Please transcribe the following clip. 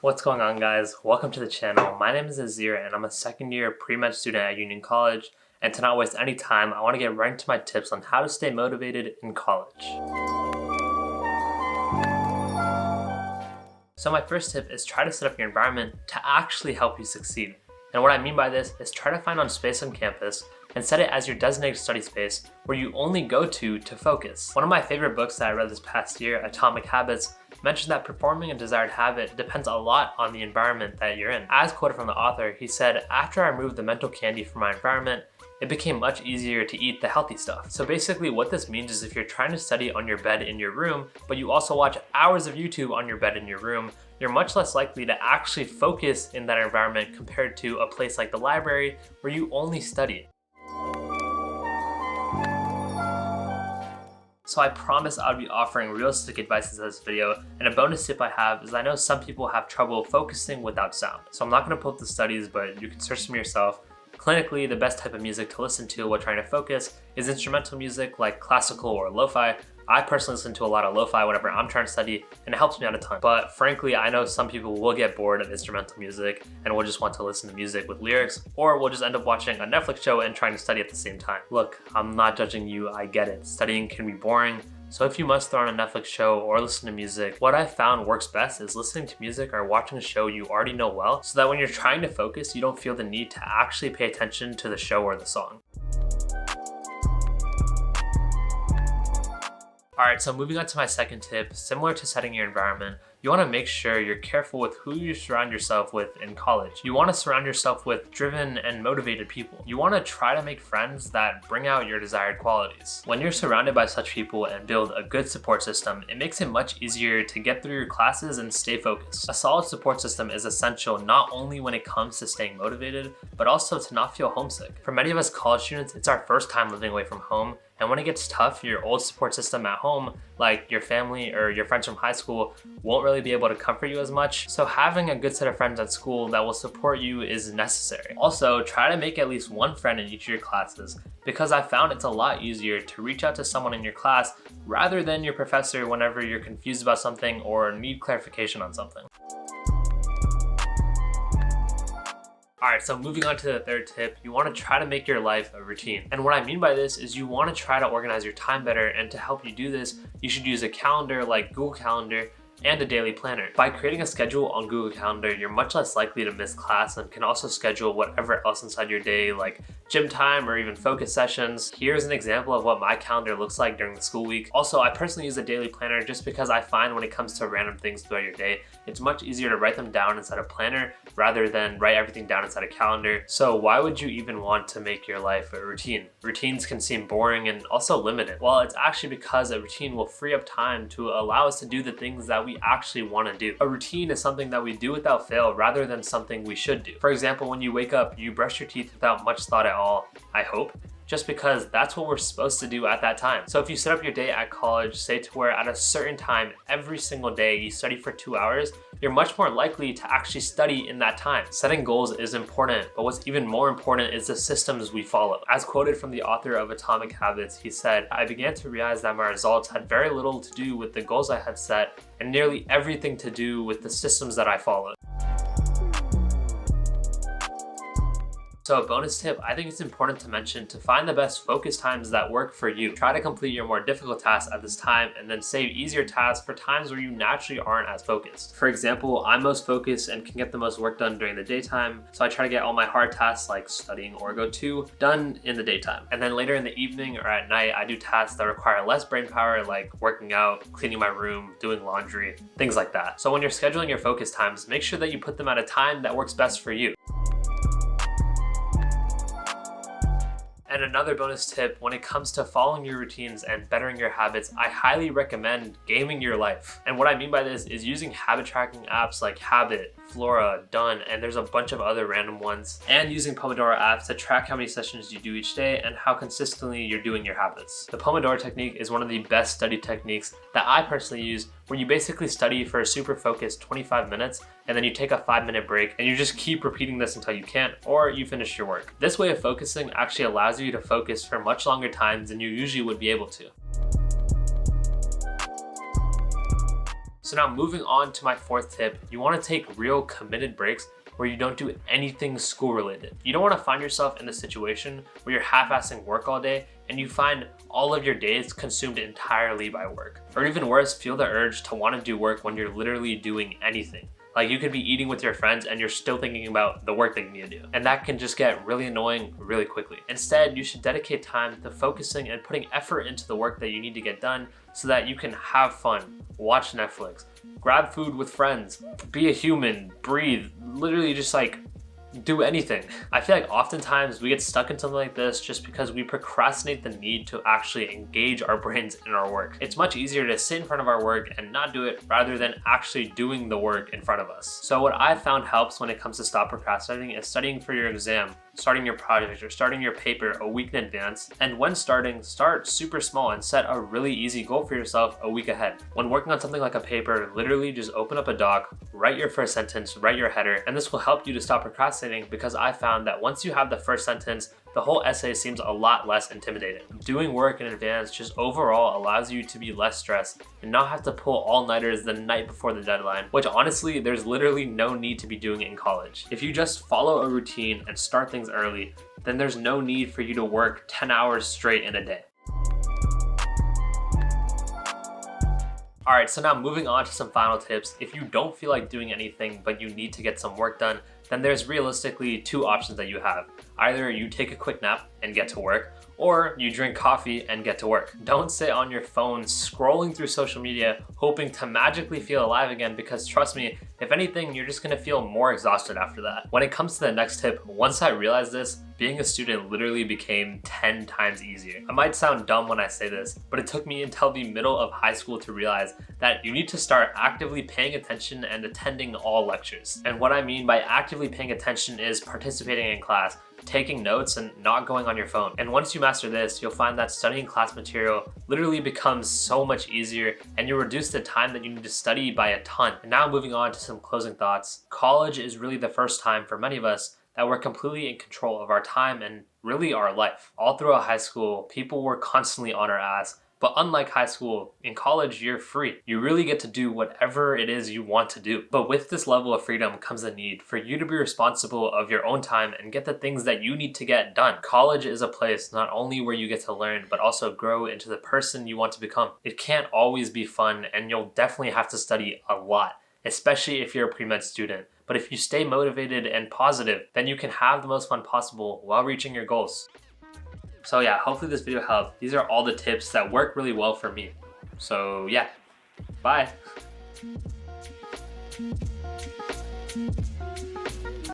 What's going on, guys? Welcome to the channel. My name is Azir and I'm a second year pre-med student at Union College, and to not waste any time, I want to get right into my tips on how to stay motivated in college. So my first tip is try to set up your environment to actually help you succeed. And what I mean by this is try to find a space on campus and set it as your designated study space where you only go to focus. One of my favorite books that I read this past year, Atomic Habits, mentioned that performing a desired habit depends a lot on the environment that you're in. As quoted from the author, he said, "After I removed the mental candy from my environment, it became much easier to eat the healthy stuff." So basically what this means is if you're trying to study on your bed in your room, but you also watch hours of YouTube on your bed in your room, you're much less likely to actually focus in that environment compared to a place like the library where you only study. So I promise I'll be offering realistic advice in this video, and a bonus tip I have is I know some people have trouble focusing without sound. So I'm not going to pull up the studies, but you can search them yourself. Clinically, the best type of music to listen to while trying to focus is instrumental music like classical or lo-fi. I personally listen to a lot of lo-fi whenever I'm trying to study, and it helps me out a ton. But frankly, I know some people will get bored of instrumental music and will just want to listen to music with lyrics, or will just end up watching a Netflix show and trying to study at the same time. Look, I'm not judging you, I get it. Studying can be boring. So if you must throw on a Netflix show or listen to music, what I found works best is listening to music or watching a show you already know well, so that when you're trying to focus, you don't feel the need to actually pay attention to the show or the song. Alright, so moving on to my second tip, similar to setting your environment, you want to make sure you're careful with who you surround yourself with in college. You want to surround yourself with driven and motivated people. You want to try to make friends that bring out your desired qualities. When you're surrounded by such people and build a good support system, it makes it much easier to get through your classes and stay focused. A solid support system is essential not only when it comes to staying motivated, but also to not feel homesick. For many of us college students, it's our first time living away from home, and when it gets tough, your old support system at home, like your family or your friends from high school, won't really be able to comfort you as much. So having a good set of friends at school that will support you is necessary. Also, try to make at least one friend in each of your classes, because I found it's a lot easier to reach out to someone in your class rather than your professor whenever you're confused about something or need clarification on something. Alright, so moving on to the third tip, you want to try to make your life a routine. And what I mean by this is you want to try to organize your time better, and to help you do this, you should use a calendar like Google Calendar and a daily planner. By creating a schedule on Google Calendar, you're much less likely to miss class and can also schedule whatever else inside your day, like gym time or even focus sessions. Here's an example of what my calendar looks like during the school week. Also, I personally use a daily planner just because I find when it comes to random things throughout your day, it's much easier to write them down inside a planner rather than write everything down inside a calendar. So why would you even want to make your life a routine? Routines can seem boring and also limited. Well, it's actually because a routine will free up time to allow us to do the things that we actually want to do. A routine is something that we do without fail rather than something we should do. For example, when you wake up, you brush your teeth without much thought at all, I hope, just because that's what we're supposed to do at that time. So if you set up your day at college, say to where at a certain time every single day you study for 2 hours, you're much more likely to actually study in that time. Setting goals is important, but what's even more important is the systems we follow. As quoted from the author of Atomic Habits, he said, "I began to realize that my results had very little to do with the goals I had set and nearly everything to do with the systems that I followed." So a bonus tip, I think it's important to mention to find the best focus times that work for you. Try to complete your more difficult tasks at this time and then save easier tasks for times where you naturally aren't as focused. For example, I'm most focused and can get the most work done during the daytime, so I try to get all my hard tasks like studying or go-to done in the daytime. And then later in the evening or at night, I do tasks that require less brain power like working out, cleaning my room, doing laundry, things like that. So when you're scheduling your focus times, make sure that you put them at a time that works best for you. And another bonus tip, when it comes to following your routines and bettering your habits, I highly recommend gaming your life. And what I mean by this is using habit tracking apps like Habit, Flora, Done, and there's a bunch of other random ones, and using Pomodoro apps to track how many sessions you do each day and how consistently you're doing your habits. The Pomodoro technique is one of the best study techniques that I personally use, where you basically study for a super focused 25 minutes and then you take a 5-minute break and you just keep repeating this until you can't or you finish your work. This way of focusing actually allows you to focus for much longer times than you usually would be able to. So now moving on to my fourth tip, you want to take real committed breaks where you don't do anything school related. You don't want to find yourself in a situation where you're half-assing work all day and you find all of your days consumed entirely by work. Or even worse, feel the urge to want to do work when you're literally doing anything. Like you could be eating with your friends and you're still thinking about the work that you need to do. And that can just get really annoying really quickly. Instead, you should dedicate time to focusing and putting effort into the work that you need to get done so that you can have fun, watch Netflix, grab food with friends, be a human, breathe, literally just like do anything. I feel like oftentimes we get stuck in something like this just because we procrastinate the need to actually engage our brains in our work. It's much easier to sit in front of our work and not do it rather than actually doing the work in front of us. So what I found helps when it comes to stop procrastinating is studying for your exam, starting your project, or starting your paper a week in advance. And when starting, start super small and set a really easy goal for yourself a week ahead. When working on something like a paper, literally just open up a doc, write your first sentence, write your header, and this will help you to stop procrastinating because I found that once you have the first sentence, the whole essay seems a lot less intimidating. Doing work in advance just overall allows you to be less stressed and not have to pull all-nighters the night before the deadline, which honestly, there's literally no need to be doing it in college. If you just follow a routine and start things early, then there's no need for you to work 10 hours straight in a day. Alright, so now moving on to some final tips. If you don't feel like doing anything but you need to get some work done, then there's realistically two options that you have. Either you take a quick nap and get to work, or you drink coffee and get to work. Don't sit on your phone scrolling through social media hoping to magically feel alive again, because trust me, if anything, you're just gonna feel more exhausted after that. When it comes to the next tip, once I realized this, being a student literally became 10 times easier. I might sound dumb when I say this, but it took me until the middle of high school to realize that you need to start actively paying attention and attending all lectures. And what I mean by actively paying attention is participating in class, taking notes, and not going on your phone. And once you master this, you'll find that studying class material literally becomes so much easier and you reduce the time that you need to study by a ton. And now moving on to some closing thoughts. College is really the first time for many of us that we're completely in control of our time and really our life. All throughout high school, people were constantly on our ass. But unlike high school, in college, you're free. You really get to do whatever it is you want to do. But with this level of freedom comes the need for you to be responsible of your own time and get the things that you need to get done. College is a place not only where you get to learn, but also grow into the person you want to become. It can't always be fun, and you'll definitely have to study a lot, especially if you're a pre-med student. But if you stay motivated and positive, then you can have the most fun possible while reaching your goals. So yeah, hopefully this video helped. These are all the tips that work really well for me. So yeah, bye.